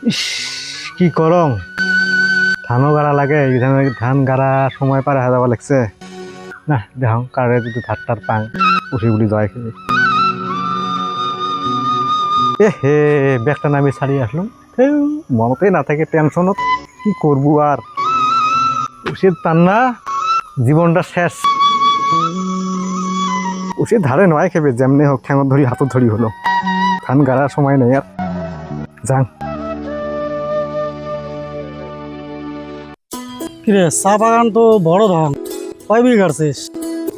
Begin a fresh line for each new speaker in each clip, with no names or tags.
ইস, কি করং ধানও গাড়া লাগে এই ধান গাড়া সময় পারে হাজাবা লাগছে না দেখ কারে যদি ধারটার পাং উঠি উঠি জয় খেয়ে এ হে ব্যাগটা নামে ছাড়িয়ে আসলাম মনতেই না থাকে টেনশনত কি করবো আর উচিত তার না জীবনটা শেষ উচিত ধারে নয় খেবে যেমনি হোক ঠ্যাঙত ধরি হাতত ধরি হলো ধান গাড়ার সময় নেই আর যাং
কিরে চা বাগান তো বড় ধান কয় বিঘা গাড়ছিস?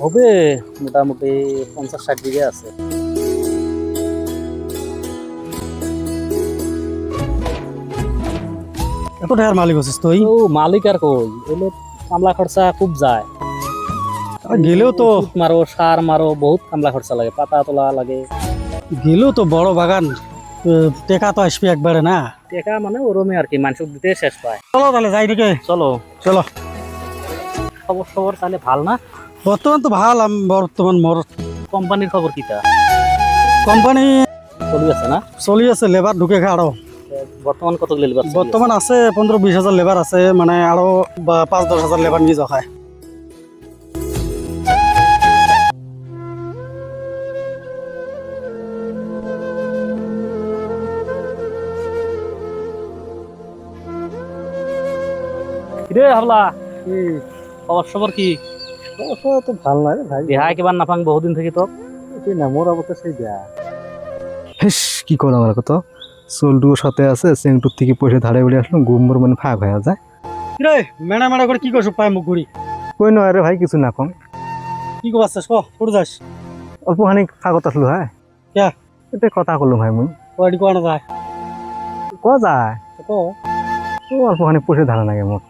হবে মোটামুটি 50-60 বিঘা আছে।
এত টাকার মালিক হচ্ছিস তুই?
তো মালিক আর কই এলে কামলা খরচা খুব যায়।
গেলেও তো
মারো সার মারো বহুত কামলা খরচা লাগে, পাতা তোলা লাগে।
গেলেও তো বড় বাগান, টেকা তো আসবি একবারে না।
টাকা মানে ওরমে আর কি, মানুষ দিতে শেষ পায়।
চলো তাহলে যাই নাকি?
চলো
চলো।
খবর তাহলে ভাল না?
বর্তমান তো ভাল, আমি বর্তমান মোর
কোম্পানির খবর কিটা?
কোম্পানি
চলি আছে না?
চলি আছে, লেবার ঢুকে খা আরো।
বর্তমান কত লেবার?
বর্তমান আছে 15-20 হাজার লেবার আছে, মানে আরো 5-10 হাজার লেবার নিয়ে যাওয়া হয়।
রে হাবলা খবর কি?
তো ভাল নয় ভাই
দেহা একেবার নাপাং বহুদিন থেকে তো।
না মোর অবস্থা সেই দেয়া হেস কি করলাম আর কত চলটুকুর সাথে আছে চেংটুর থেকে পয়সা ধারে বেড়ে আসলাম গুম্বর মানে ফাঁক হয়ে যায়
রে মেনা মেনা করে কি করছো পায় মুখ ঘুরি?
কই নয় রে ভাই কিছু না কম
কি করছিস ক পড়ে যাস?
অল্প খানিক ফাঁকত আসলো হ্যাঁ
ক্যা
এটা কথা করলো ভাই মুই
কয়টি কোয়া না যায়
ক যায়
ক
অল্প খানিক পয়সা ধারা লাগে মোট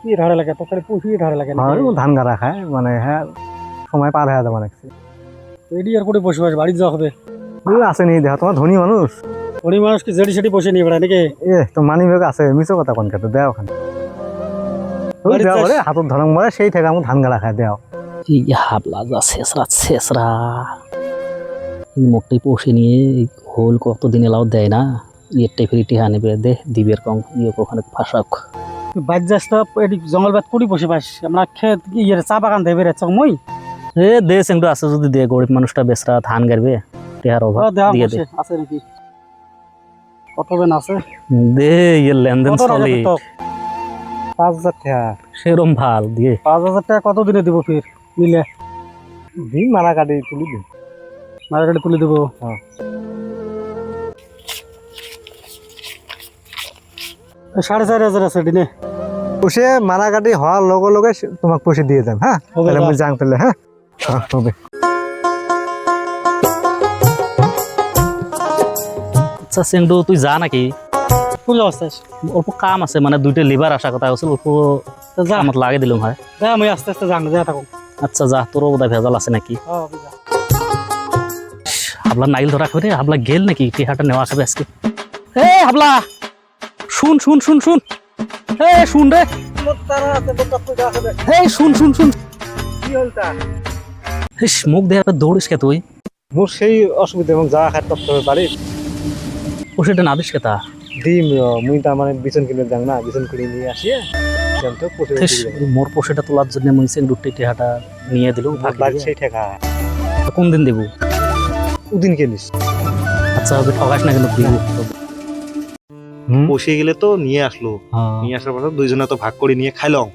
কি ধারে লাগে তো? খালি পুষিয়ে ধারে লাগে না?
ধান গাড়া খায় মানে হ্যাঁ সময় পার হয়ে যাবে লাগছে
রেডি আর করে বসে বসে বাড়ি যাওয়া হবে।
আছে নি দেখা তোমার ধনী মানুষ
ধনী মানুষ কি জেডি সেটি বসে নিয়ে বেড়ায় নাকি?
এ তো মানি ব্যাগ আছে মিছো কথা কোন খেতে দেও ওখানে
বাড়িতে
দেও
যাস?
রে হাতত ধরং মারে সেই থেকে আমি ধান গাড়া খায় দেও
হাবলা যা শেষরা মোটটাই পোষে নিয়ে হোল কতদিন এলাও দেয় না, ইয়েরটাই ফেরি টিহা নেবে দে দিবের কম ইয়ে ওখানে ফাঁসাক।
বাইর যাস তো এটি জঙ্গল বাদ করি বসে পাস, আমরা খেত ইয়ে চা বাগান দেবে রে চক মই
এ দে সেগুলো আছে যদি দে, গরিব মানুষটা বেচরা ধান গাড়বে টিহার অভাব দিয়ে দে।
আছে নাকি কত বেন আছে?
দে ইয়ে লেনদেন
কত
চলে
টাকা তো?
5,000 টাকা
সেরম ভাল দিয়ে
5,000 টাকা কত দিনে দিব ফির নিলে?
দিন মারা কাটি তুলি দিন
মার্কেটে তুলে দেবো।
হ্যাঁ।
4,500 আছে দিনে।
পয়সা মারা কাটি হওয়ার লগে লগে তোমাক পয়সা দিয়ে যাম হ্যাঁ
হবে
তাহলে
যা।
আমি যাং পেলে হ্যাঁ হবে
আচ্ছা সেন্ডু তুই যা নাকি?
কোন অবস্থায়?
অল্প কাম আছে মানে দুইটা লিভার আসা কথা হচ্ছে, অল্প
যা
কামত লাগে দিলাম হয়।
যা আমি আস্তে আস্তে যাং যা থাকুন।
আচ্ছা যা, তোরও বোধহয় ভেজাল আছে নাকি? হাবলা নাইল ধরা করে হাবলা গেল নাকি টিহাটা নেওয়া খাবে আজকে? এ হাবলা শুন শুন শুন শুন এ শুন রে এই শুন শুন শুন ইস, মুখ দেয়া দৌড়িস কে তুই?
মোর সেই অসুবিধা এবং যা খায় তপ্ত হবে বাড়ি
ও সেটা না দিস কে তা?
দিম মুই তার মানে বিছন কিনে যাং না বিছন কিনে নিয়ে আসিয়ে তো পয়সা
ইস, মোর পোষেটা তোলার জন্য মুই সেন্ডুটি টিহাটা নিয়ে দিল।
বাড়ি সেই ঠেকা
কোন দিন দেবো?
উদিন কিনিস
আচ্ছা ওকে ঠকাস না কিন্তু দিব।
বসে গেলে তো নিয়ে আসলো, নিয়ে আসার পর দুইজনে তো ভাগ করে নিয়ে খাইলাম।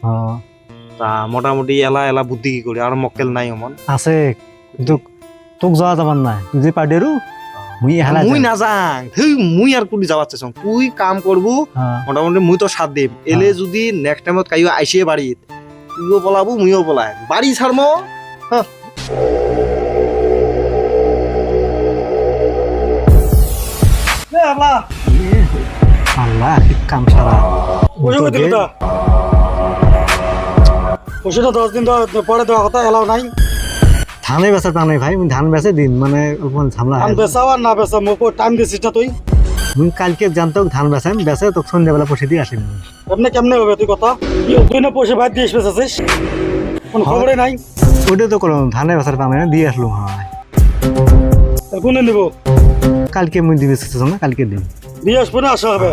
তা মোটামুটি এলা বুদ্ধি কি করি আর মক্কেল নাই অমন
আছে কিন্তু তোক যাওয়া যাবার নাই তুই যে পার্টিরু মুই হেলা
মুই না যাং মুই আর কুলি যাওয়ার চাইছ তুই কাম করবো মোটামুটি মুই তো সাথ দিম এলে যদি নেক্সট টাইমত কাইও আইসিয়ে বাড়িত তুইও পলাবো মুইও পলাই বাড়ি ছাড়মো।
আল্লাহ কি কাম সারা
পয়সাটা 10 দিন পরে দেওয়া কথা এলাও নাই।
ধানে বেচা তা নাই ভাই মুই ধান বেচে দিন মানে অল্প ঝামলা
ধান বেচাও আর না বেচা মোক টাইম দিছিস না তুই?
মুই কালকে জানতো ধান বেচাম বেচে তোক সন্ধ্যাবেলা পয়সা দিয়ে আসিম
এমনি কেমনে হবে তুই কথা? তুই না পয়সা বাদ দিয়ে বেচাছিস, কোন খবরে নাই।
ওইটাই তো করলাম ধানে বেচার পামে না দিয়ে আসলো হয়
কোনে নিব?
কালকে মুই দিবে না কালকে দিন
দিয়ে আসবো না আসা হবে।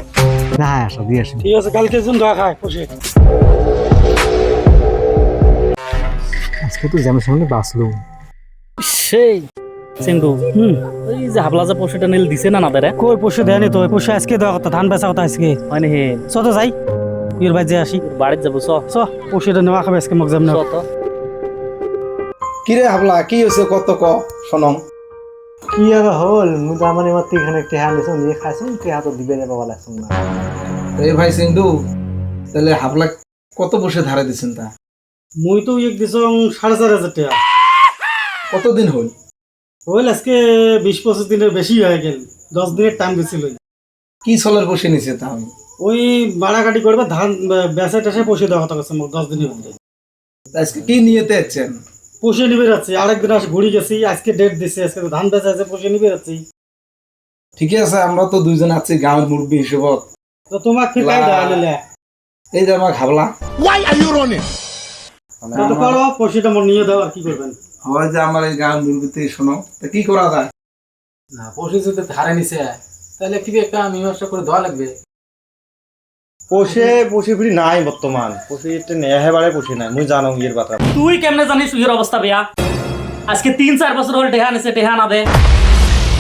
না আসো দিয়ে আসি
ঠিক আছে কালকে জুন ধোয়া খায় বসে
আজকে তো যেমন সামনে বাঁচলো
সেই সিন্ধু ওই যে হাবলা যে পশুটা নীল দিছে না নাদের
কই পশু দেয়নি তো পশু আজকে দেওয়া কথা ধান বেচা কথা আজকে
হয় না হে
চ তো যাই বিয়ের বাড়ি যে আসি
বাড়িতে যাবো
চ পশুটা নেওয়া খাবে আজকে মোক যাম না
তো
কিরে হাবলা কি হয়েছে কত ক শোনম
কি আর হল মুই তো আমার এবার এখানে টেহা নিছো নিয়ে খাইছো টেহা তো দিবে না বাবা লাগছো না
এই ভাই সিন্ধু তাহলে হাবলা কত বসে ধারে দিছেন তা
মুই তো এক দিছং 4,500 টাকা
কতদিন হল
হইল আজকে 20-25 দিনের বেশি হয়ে গেল 10 দিনের টাইম বেশি লই
কি সলের বসে নিছে তা আমি
ওই বাড়াকাটি করবে ধান বেচা টেসে পয়সা দেওয়া কথা আছে মোক 10 দিনের মধ্যে
আজকে কি নিয়েতে যাচ্ছেন
পয়সা নিবে যাচ্ছি আরেকদিন আসে ঘুরি গেছি আজকে ডেট দিছে আজকে তো ধান বেচা আছে পয়সা নিবে যাচ্ছি
ঠিকই আছে আমরা তো দুইজন আছি গাঁয়ের মুরব্বী হিসেবত
তো তোমাক কি কাই দাঁড়ালে
এই যে আমার হাবলা
তো করো পয়সাটা মোর নিয়ে দাও আর কি করবেন
হয় যে আমার এই গাঁয়ের মুরব্বীতে শোনো তা কি করা যায়
না পশু যদি ধারে নিছে তাহলে কি একটা মীমাংসা করে দেওয়া লাগবে
পশে ফিরি নাই বর্তমান পশে এটা নেহে বাড়ে পশে নাই মুই জানো ইয়ের কথা
তুই কেমনে জানিস ইয়ের অবস্থা বেয়া আজকে 3-4 বছর হল টেহা নিছে টেহা না দে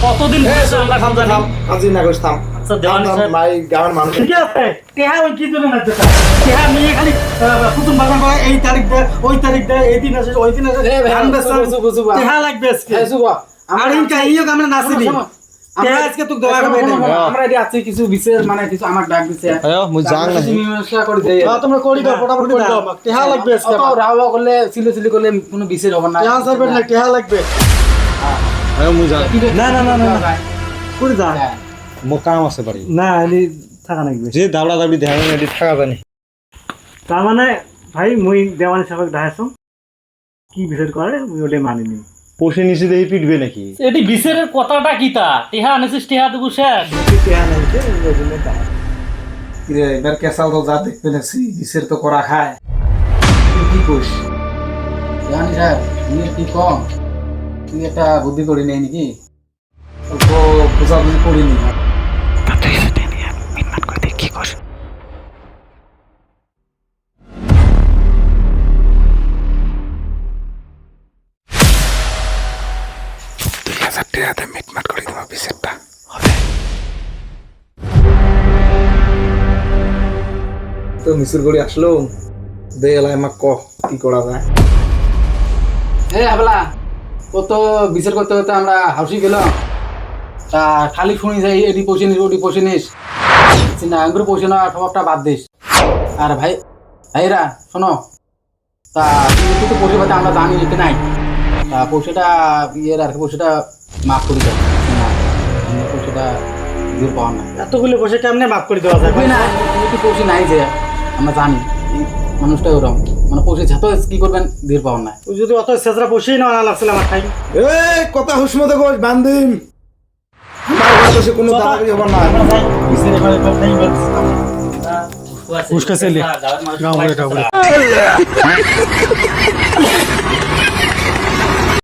কতদিন বসে আমরা খাম জানি
কাজী না করিস থাম
আচ্ছা দেওয়ানি সাহেব
ভাই গাঁয়ের মানুষ
ঠিক আছে টেহা ওই কি জন্য না দেতা টেহা নিয়ে খালি কুতুম বাগান করে এই তারিখ দে ওই তারিখ দে এই দিন আছে ওই দিন আছে ধান বেচা টেহা লাগবে আজকে আর ইন কাই ইও আমরা নাচি দি টেহা আজকে তুই দোয়া করবে
আমরা এটি আছে কিছু বিশেষ মানে কিছু আমার ডাক দিছে
মুই জান না
মীমাংসা করে দেই
হ্যাঁ তোমরা করি দাও ফটাফট করে দাও আমাকে টেহা লাগবে আজকে
অত রাওয়া করলে সিলি করলে কোনো বিশেষ হবে না
টেহা সার্ভেন্ট না টেহা লাগবে
মুই জান
না না না না করে যা
মো কাম আছে বাড়ি
না এলি থাকা নাকবে
যে দাবলা দাবলি দেখা না এটি থাকা জানি
তার মানে ভাই মুই দেওয়ানি সাহেব দেখাইছো কি বিষয় করে মুই ওটাই মানি নি
পশে নিচে দেখি পিটবে নাকি
এটি বিসেরের কথাটা কিতা টেহা আনিছিস টেহা দেবো শেষ
টেহা নাইছে ওই জন্য দেখা
কিরে এবার কেসাল তো যা দেখতে নাছি বিশের তো করা খায় তুই কি কইস
জানি স্যার তুমি কি কম তুই একটা বুদ্ধি করি নেই নাকি
অল্প বোঝাবুঝি করিনি তো মিছিল করে আসলো দে এলাই আমাক ক কি করা যায়
এই হাবলা কত বিচার করতে করতে আমরা হাউসি গেলাম তা খালি শুনি যাই এটি পয়সা নিস ওটি পয়সা নিস না আঙ্গুর পয়সা না স্বভাবটা বাদ দিস আর ভাইরা শোনো তা তুই তো পয়সা পাতে আমরা জানি এতে নাই তা পয়সাটা ইয়ের আর কি পয়সাটা মাফ করে দাও না পয়সাটা দূর পাওয়া না
এতগুলো বসে কেমনে মাফ করে দেওয়া যায়
না এটি পয়সা নাই যে আমরা জানি এই মানুষটা ওরকম মানে পয়সা যত কি করবেন দূর পাওয়া না
ওই যদি অত সেজরা বসেই না লাগছিল আমার খাই
এই কথা হুসমতে কইস বান্দিম আমার কাছে কোনো দাঁড়াই হবে না
উস্কা ছেলে গাঁও বলে